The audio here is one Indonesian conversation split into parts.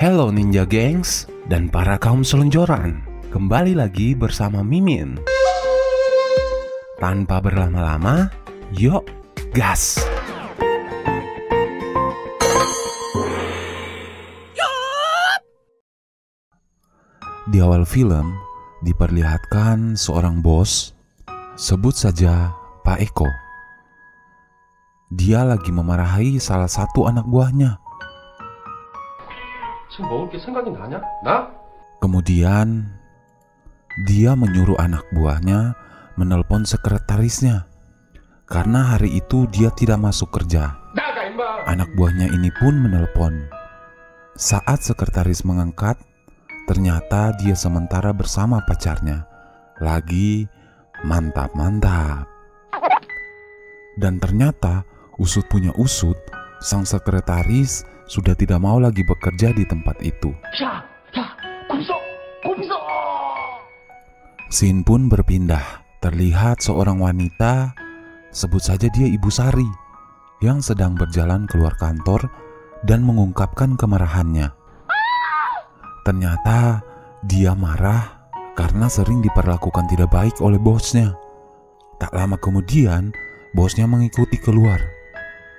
Hello Ninja Gengs dan para kaum selonjoran. Kembali lagi bersama Mimin. Tanpa berlama-lama, yuk gas! Di awal film diperlihatkan seorang bos, sebut saja Pak Eko. Dia lagi memarahi salah satu anak buahnya. Kemudian dia menyuruh anak buahnya menelpon sekretarisnya karena hari itu dia tidak masuk kerja. Anak buahnya ini pun menelpon. Saat sekretaris mengangkat, ternyata dia sementara bersama pacarnya. Lagi mantap-mantap. Dan ternyata usut punya usut, sang sekretaris sudah tidak mau lagi bekerja di tempat itu. Scene pun berpindah. Terlihat seorang wanita, sebut saja dia Ibu Sari, yang sedang berjalan keluar kantor dan mengungkapkan kemarahannya. Ternyata dia marah karena sering diperlakukan tidak baik oleh bosnya. Tak lama kemudian, bosnya mengikuti keluar.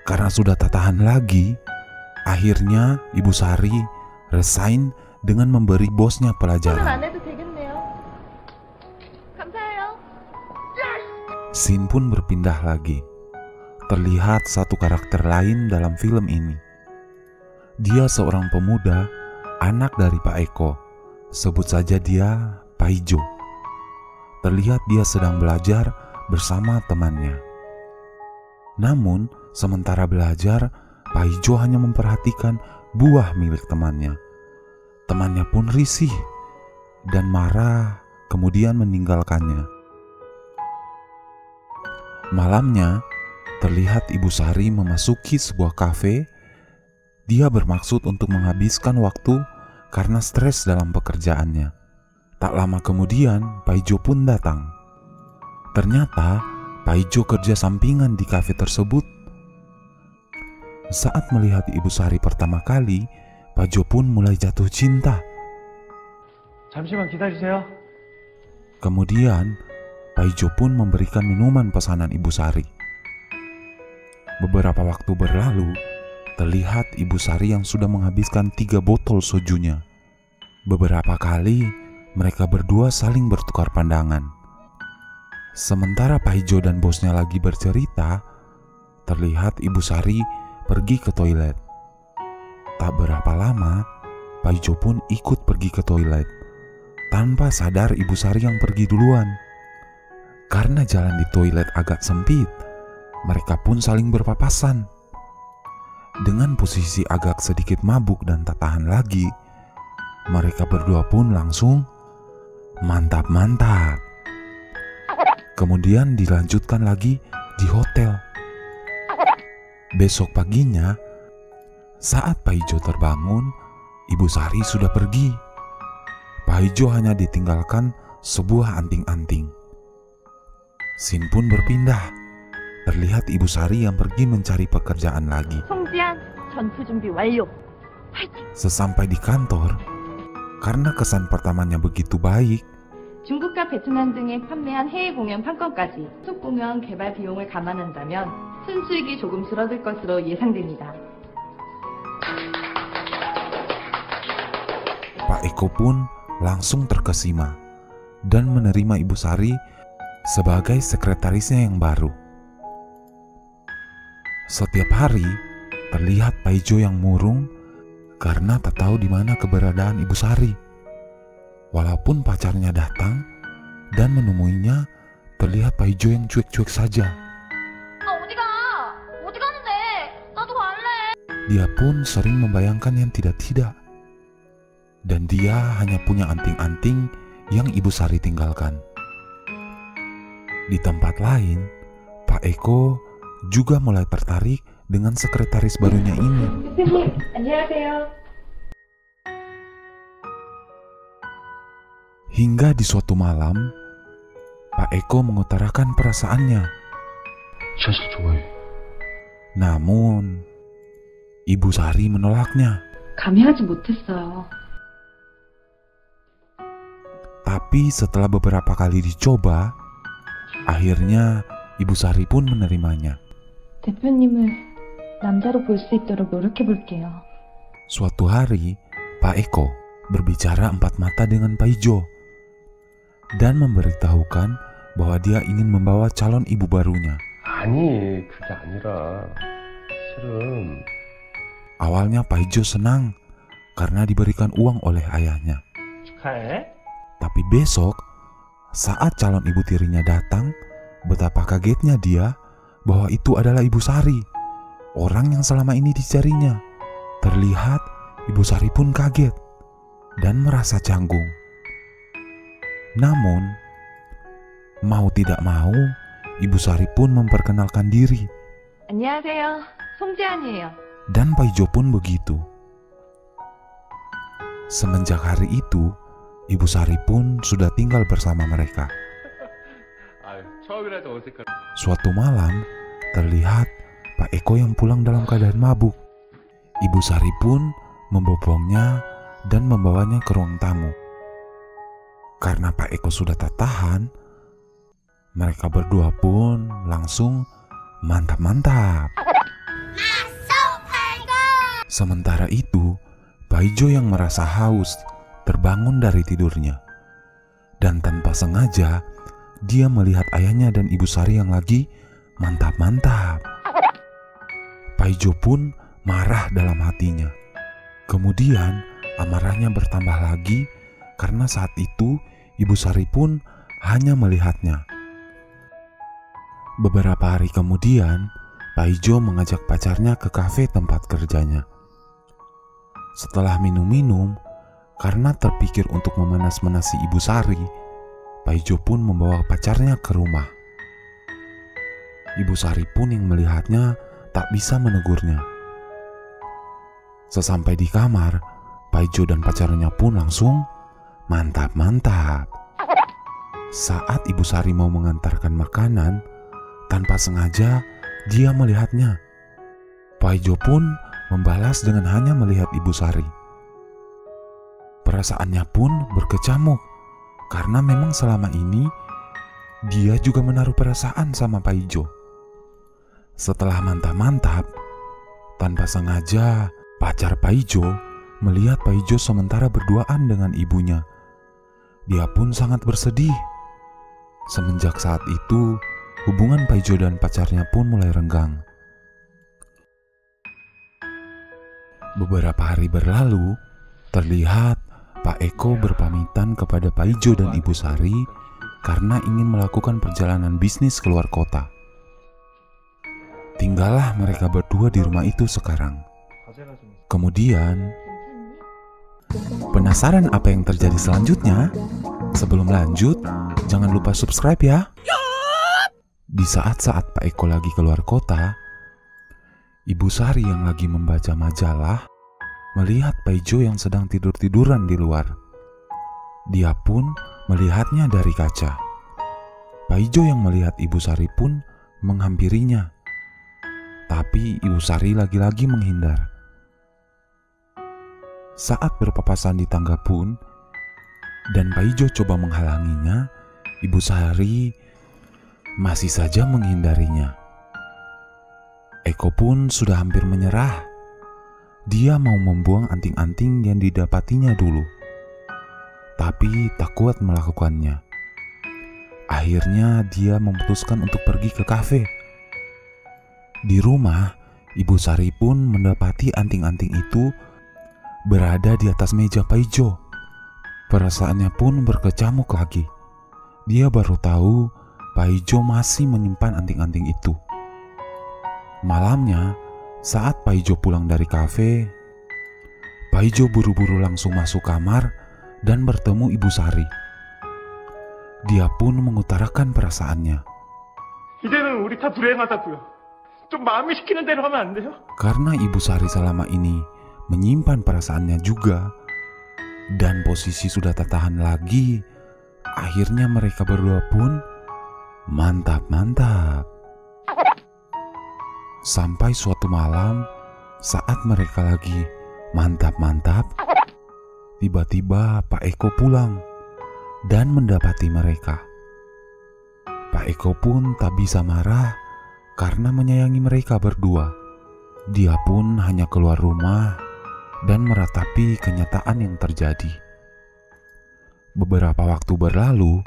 Karena sudah tak tahan lagi, akhirnya Ibu Sari resign dengan memberi bosnya pelajaran. Scene pun berpindah lagi. Terlihat satu karakter lain dalam film ini. Dia seorang pemuda, anak dari Pak Eko. Sebut saja dia Pak Ijo. Terlihat dia sedang belajar bersama temannya. Namun, sementara belajar, Pak Ijo hanya memperhatikan buah milik temannya. Temannya pun risih dan marah, kemudian meninggalkannya. Malamnya, terlihat Ibu Sari memasuki sebuah kafe. Dia bermaksud untuk menghabiskan waktu karena stres dalam pekerjaannya. Tak lama kemudian, Pak Ijo pun datang. Ternyata, Pak Ijo kerja sampingan di kafe tersebut. Saat melihat Ibu Sari pertama kali, Pak Ijo pun mulai jatuh cinta. Kemudian, Pak Ijo pun memberikan minuman pesanan Ibu Sari. Beberapa waktu berlalu, terlihat Ibu Sari yang sudah menghabiskan 3 botol sojunya. Beberapa kali, mereka berdua saling bertukar pandangan. Sementara Pak Ijo dan bosnya lagi bercerita, terlihat Ibu Sari pergi ke toilet. Tak berapa lama, Pak Ijo pun ikut pergi ke toilet. Tanpa sadar Ibu Sari yang pergi duluan. Karena jalan di toilet agak sempit, mereka pun saling berpapasan. Dengan posisi agak sedikit mabuk dan tak tahan lagi, mereka berdua pun langsung mantap-mantap. Kemudian dilanjutkan lagi di hotel. Besok paginya, saat Pak Ijo terbangun, Ibu Sari sudah pergi. Pak Ijo hanya ditinggalkan sebuah anting-anting. Scene pun berpindah. Terlihat Ibu Sari yang pergi mencari pekerjaan lagi. Sesampai di kantor, karena kesan pertamanya begitu baik, 중국과 베트남 등에 판매한 해외 공연 판권까지 속 공연 개발 비용을 감안한다면 순수익이 조금 줄어들 것으로 예상됩니다. Pak Eko pun langsung terkesima dan menerima Ibu Sari sebagai sekretarisnya yang baru. Setiap hari terlihat Pak Ijo yang murung karena tak tahu di mana keberadaan Ibu Sari. Walaupun pacarnya datang dan menemuinya, terlihat Pak Ijo yang cuek-cuek saja. Dia pun sering membayangkan yang tidak-tidak. Dan dia hanya punya anting-anting yang Ibu Sari tinggalkan. Di tempat lain, Pak Eko juga mulai tertarik dengan sekretaris barunya ini. Hingga di suatu malam, Pak Eko mengutarakan perasaannya. Namun, Ibu Sari menolaknya. 감히 하지 못했어요. Tapi setelah beberapa kali dicoba, akhirnya Ibu Sari pun menerimanya. 대표님을 남자로 볼 수 있도록 노력해 볼게요. Suatu hari, Pak Eko berbicara empat mata dengan Pak Ijo dan memberitahukan bahwa dia ingin membawa calon ibu barunya. 아니, 그게 아니라 실은 Awalnya Pak Ijo senang karena diberikan uang oleh ayahnya. 축하해. Tapi besok, saat calon ibu tirinya datang, betapa kagetnya dia bahwa itu adalah Ibu Sari, orang yang selama ini dicarinya. Terlihat Ibu Sari pun kaget dan merasa canggung. Namun, mau tidak mau, Ibu Sari pun memperkenalkan diri. 안녕하세요. 송지안이에요. Dan Pak Ijo pun begitu. Semenjak hari itu, Ibu Sari pun sudah tinggal bersama mereka. 처음이라서 어색한. Suatu malam, terlihat Pak Eko yang pulang dalam keadaan mabuk. Ibu Sari pun membopongnya dan membawanya ke ruang tamu. Karena Pak Eko sudah tak tahan, mereka berdua pun langsung mantap-mantap. Sementara itu, Pak Ijo yang merasa haus terbangun dari tidurnya. Dan tanpa sengaja, dia melihat ayahnya dan Ibu Sari yang lagi mantap-mantap. Pak Ijo pun marah dalam hatinya. Kemudian amarahnya bertambah lagi karena saat itu Ibu Sari pun hanya melihatnya. Beberapa hari kemudian, Pak Ijo mengajak pacarnya ke kafe tempat kerjanya. Setelah minum-minum, karena terpikir untuk memanas-manasi Ibu Sari, Pak Ijo pun membawa pacarnya ke rumah. Ibu Sari pun yang melihatnya tak bisa menegurnya. Sesampai di kamar, Pak Ijo dan pacarnya pun langsung mantap-mantap. Saat Ibu Sari mau mengantarkan makanan, tanpa sengaja dia melihatnya. Pak Ijo pun membalas dengan hanya melihat Ibu Sari. Perasaannya pun berkecamuk karena memang selama ini dia juga menaruh perasaan sama Pak Ijo. Setelah mantap-mantap, tanpa sengaja pacar Pak Ijo melihat Pak Ijo sementara berduaan dengan ibunya. Dia pun sangat bersedih. Semenjak saat itu, hubungan Pak Ijo dan pacarnya pun mulai renggang. Beberapa hari berlalu, terlihat Pak Eko berpamitan kepada Pak Ijo dan Ibu Sari karena ingin melakukan perjalanan bisnis keluar kota. Tinggallah mereka berdua di rumah itu sekarang. Kemudian, penasaran apa yang terjadi selanjutnya? Sebelum lanjut, jangan lupa subscribe ya. Di saat-saat Pak Eko lagi keluar kota, Ibu Sari yang lagi membaca majalah melihat Pak Ijo yang sedang tidur-tiduran di luar. Dia pun melihatnya dari kaca. Pak Ijo yang melihat Ibu Sari pun menghampirinya. Tapi Ibu Sari lagi-lagi menghindar. Saat berpapasan di tangga pun, dan Pak Ijo coba menghalanginya, Ibu Sari masih saja menghindarinya. Eko pun sudah hampir menyerah. Dia mau membuang anting-anting yang didapatinya dulu, tapi tak kuat melakukannya. Akhirnya dia memutuskan untuk pergi ke kafe. Di rumah, Ibu Sari pun mendapati anting-anting itu berada di atas meja Pak Ijo. Perasaannya pun berkecamuk lagi. Dia baru tahu Pak Ijo masih menyimpan anting-anting itu. Malamnya, saat Pak Ijo pulang dari kafe, Pak Ijo buru-buru langsung masuk kamar dan bertemu Ibu Sari. Dia pun mengutarakan perasaannya. 이제는 우리 다 불행하다고요. 좀 마음이 시키는 대로 하면 안 돼요? Karena Ibu Sari selama ini menyimpan perasaannya juga, dan posisi sudah tak tahan lagi, akhirnya mereka berdua pun mantap-mantap. Sampai suatu malam, saat mereka lagi Mantap-mantap. Tiba-tiba Pak Eko pulang dan mendapati mereka. Pak Eko pun tak bisa marah karena menyayangi mereka berdua. Dia pun hanya keluar rumah dan meratapi kenyataan yang terjadi. Beberapa waktu berlalu,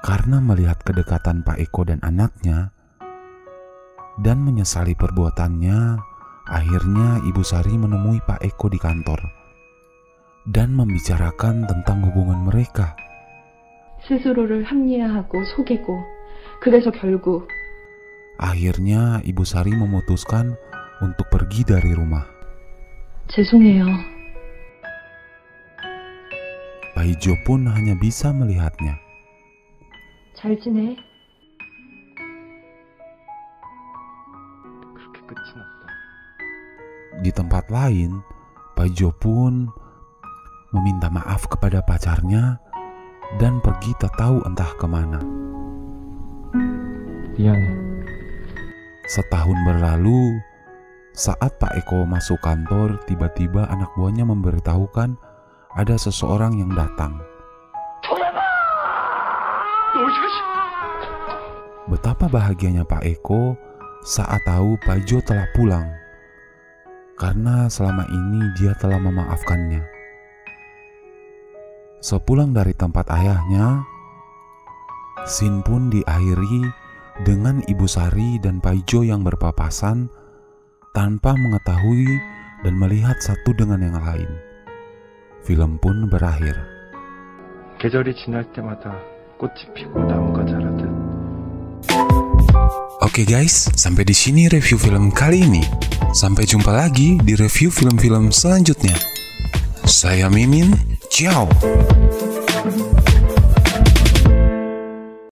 karena melihat kedekatan Pak Eko dan anaknya dan menyesali perbuatannya, akhirnya Ibu Sari menemui Pak Eko di kantor dan membicarakan tentang hubungan mereka. 스스로를 합리화하고 속이고 그래서 결국 Akhirnya Ibu Sari memutuskan untuk pergi dari rumah. 죄송해요. Pak Ijo pun hanya bisa melihatnya. 잘 지내? 그렇게 끝이 났다. Di tempat lain, Pak Ijo pun meminta maaf kepada pacarnya dan pergi tak tahu entah kemana. 미안해. Setahun berlalu, saat Pak Eko masuk kantor, tiba-tiba anak buahnya memberitahukan ada seseorang yang datang. 너 자식! Betapa bahagianya Pak Eko saat tahu Pak Ijo telah pulang, karena selama ini dia telah memaafkannya. Sepulang dari tempat ayahnya, scene pun diakhiri dengan Ibu Sari dan Pak Ijo yang berpapasan tanpa mengetahui dan melihat satu dengan yang lain. Film pun berakhir. 계절이 지날 때마다 꽃이 피고 나무가 자라듯. Oke guys, sampai di sini review film kali ini. Sampai jumpa lagi di review film-film selanjutnya. Saya Mimin, ciao.